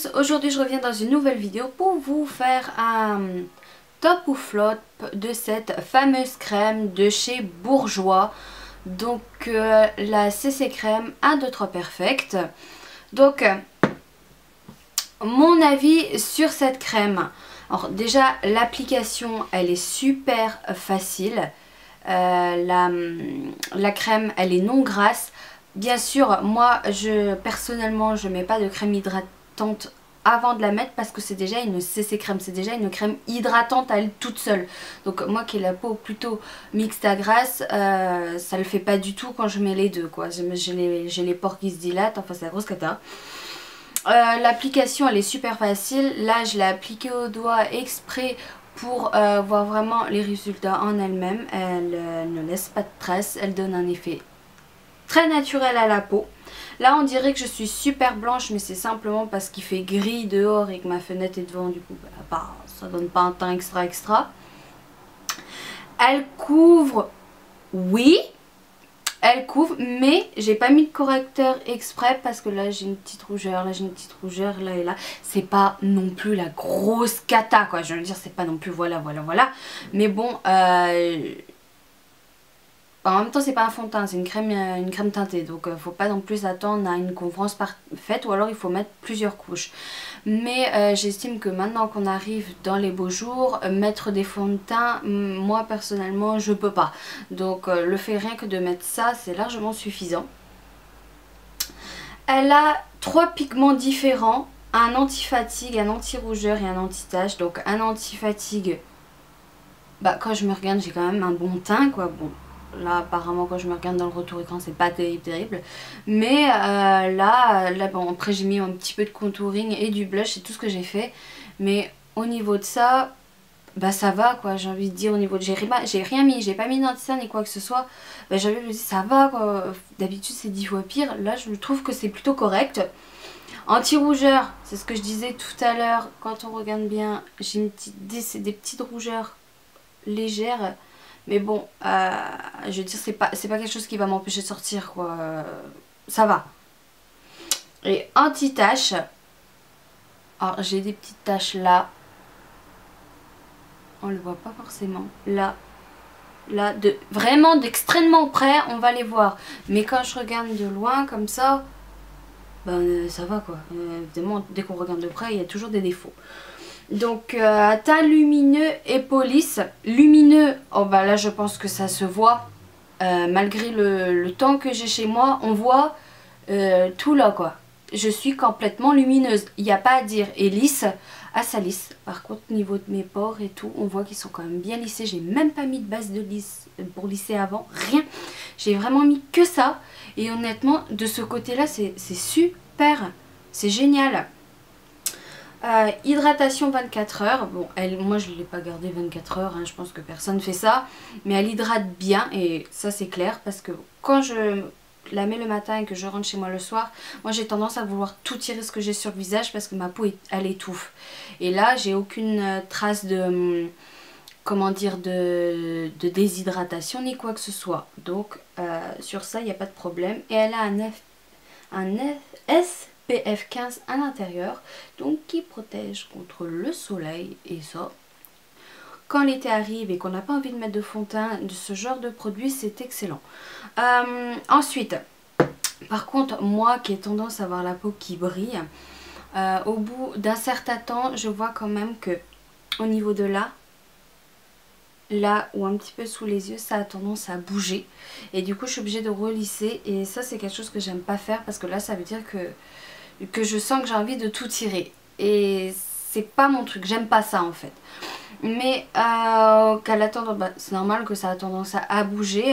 tous, aujourd'hui je reviens dans une nouvelle vidéo pour vous faire un top ou flop de cette fameuse crème de chez Bourjois. Donc la CC Crème 1, 2, 3 Perfect. Donc mon avis sur cette crème. Alors déjà l'application elle est super facile. La crème elle est non grasse. Bien sûr, moi personnellement je mets pas de crème hydratante avant de la mettre parce que c'est déjà une CC crème, c'est déjà une crème hydratante à elle toute seule. Donc moi qui ai la peau plutôt mixte à grasse, ça le fait pas du tout quand je mets les deux quoi. J'ai les pores qui se dilatent, enfin c'est la grosse cata. L'application elle est super facile, là je l'ai appliquée au doigt exprès pour voir vraiment les résultats en elle-même. Elle ne laisse pas de traces, elle donne un effet très naturel à la peau. Là on dirait que je suis super blanche mais c'est simplement parce qu'il fait gris dehors et que ma fenêtre est devant, du coup ça donne pas un teint extra. Elle couvre, oui elle couvre, mais j'ai pas mis de correcteur exprès parce que là j'ai une petite rougeur, là j'ai une petite rougeur, là et là. C'est pas non plus la grosse cata quoi, je veux dire c'est pas non plus voilà. Mais bon, en même temps c'est pas un fond de teint, c'est une crème teintée. Donc faut pas non plus attendre à une couvrance parfaite ou alors il faut mettre plusieurs couches. Mais j'estime que maintenant qu'on arrive dans les beaux jours, mettre des fonds de teint, moi personnellement je peux pas. Donc le fait rien que de mettre ça c'est largement suffisant. Elle a 3 pigments différents, un anti-fatigue, un anti-rougeur et un anti-tache. Donc un anti-fatigue, quand je me regarde j'ai quand même un bon teint quoi. Bon là apparemment quand je me regarde dans le retour écran c'est pas terrible. Mais là bon, après j'ai mis un petit peu de contouring et du blush, c'est tout ce que j'ai fait. Mais au niveau de ça, ça va quoi, j'ai envie de dire. Au niveau de j'ai rien mis, j'ai pas mis d'anti-teint ni quoi que ce soit. J'ai envie de dire ça va quoi, d'habitude c'est 10 fois pire. Là je trouve que c'est plutôt correct. Anti-rougeur, c'est ce que je disais tout à l'heure, quand on regarde bien, j'ai des petites rougeurs légères. Mais bon, je veux dire, c'est pas quelque chose qui va m'empêcher de sortir, quoi. Ça va. Et anti-tache. Alors, j'ai des petites taches là. On le voit pas forcément. Là. Là, vraiment d'extrêmement près, on va les voir. Mais quand je regarde de loin, comme ça, ça va, quoi. Évidemment, dès qu'on regarde de près, il y a toujours des défauts. Donc teint lumineux et police. Lumineux, oh là je pense que ça se voit. Malgré le temps que j'ai chez moi, on voit tout là quoi. Je suis complètement lumineuse, il n'y a pas à dire. Et lisse, ça lisse. Par contre au niveau de mes pores et tout, on voit qu'ils sont quand même bien lissés. J'ai même pas mis de base de lisse pour lisser avant, rien. J'ai vraiment mis que ça. Et honnêtement de ce côté là c'est super, c'est génial. Hydratation 24 heures. Bon, moi je ne l'ai pas gardée 24 heures, hein, je pense que personne fait ça. Mais elle hydrate bien et ça c'est clair parce que quand je la mets le matin et que je rentre chez moi le soir, moi j'ai tendance à vouloir tout tirer ce que j'ai sur le visage parce que ma peau elle étouffe. Et là j'ai aucune trace de, comment dire, de déshydratation ni quoi que ce soit. Donc sur ça il n'y a pas de problème. Et elle a un SPF 15 à l'intérieur, donc qui protège contre le soleil. Et ça, quand l'été arrive et qu'on n'a pas envie de mettre de fond de teint, de ce genre de produit, c'est excellent. Ensuite, par contre, moi qui ai tendance à avoir la peau qui brille, au bout d'un certain temps, je vois quand même que au niveau de là ou un petit peu sous les yeux, ça a tendance à bouger et du coup je suis obligée de relisser. Et ça c'est quelque chose que j'aime pas faire parce que là ça veut dire que je sens que j'ai envie de tout tirer et c'est pas mon truc, j'aime pas ça en fait. Mais qu'elle a tendance, c'est normal que ça a tendance à bouger,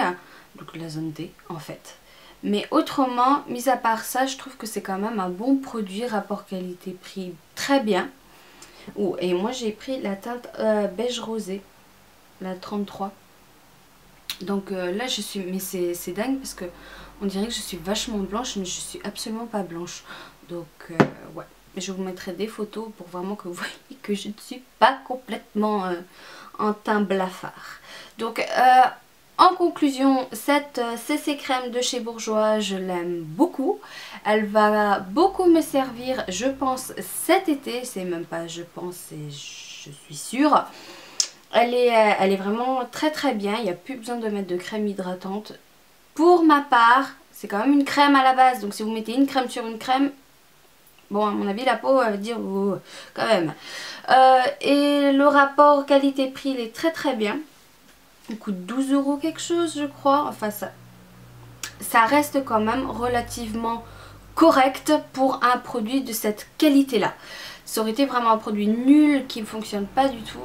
donc la zone T en fait. Mais autrement, mis à part ça, je trouve que c'est quand même un bon produit, rapport qualité-prix très bien. Et moi j'ai pris la teinte beige rosé, la 33. Donc là je suis, mais c'est dingue parce que on dirait que je suis vachement blanche mais je suis absolument pas blanche. Donc ouais, je vous mettrai des photos pour vraiment que vous voyez que je ne suis pas complètement en teint blafard. Donc En conclusion, cette CC crème de chez Bourjois, je l'aime beaucoup. Elle va beaucoup me servir, je pense, cet été. C'est même pas je pense, je suis sûre. Elle est vraiment très très bien. Il n'y a plus besoin de mettre de crème hydratante. Pour ma part, c'est quand même une crème à la base. Donc si vous mettez une crème sur une crème, bon, à mon avis, la peau va dire oh, quand même. Et le rapport qualité-prix, il est très très bien. Il coûte 12 € quelque chose, je crois. Enfin, ça reste quand même relativement correct pour un produit de cette qualité-là. Ça aurait été vraiment un produit nul qui ne fonctionne pas du tout.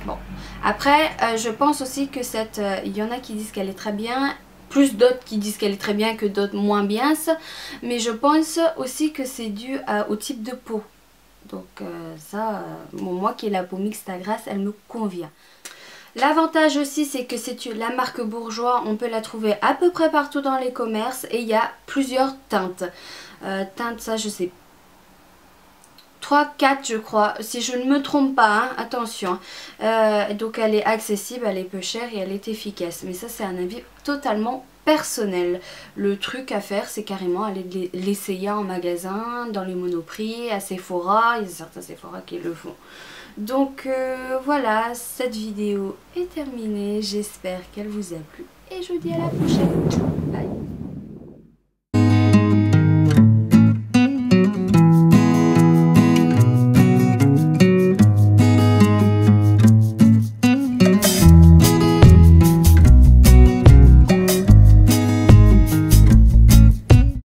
Bon, après, je pense aussi que il y en a qui disent qu'elle est très bien. Plus d'autres qui disent qu'elle est très bien que d'autres moins bien. Mais je pense aussi que c'est dû au type de peau. Donc bon, moi qui ai la peau mixte à grasse, elle me convient. L'avantage aussi, c'est que c'est la marque Bourjois, on peut la trouver à peu près partout dans les commerces et il y a plusieurs teintes. Teintes, ça je sais 3, 4 je crois, si je ne me trompe pas, hein, attention. Donc elle est accessible, elle est peu chère et elle est efficace. Mais ça c'est un avis totalement personnel. Le truc à faire c'est carrément aller l'essayer en magasin, dans les Monoprix, à Sephora, il y a certains Sephora qui le font. Donc voilà, cette vidéo est terminée, j'espère qu'elle vous a plu et je vous dis à la prochaine. Bye.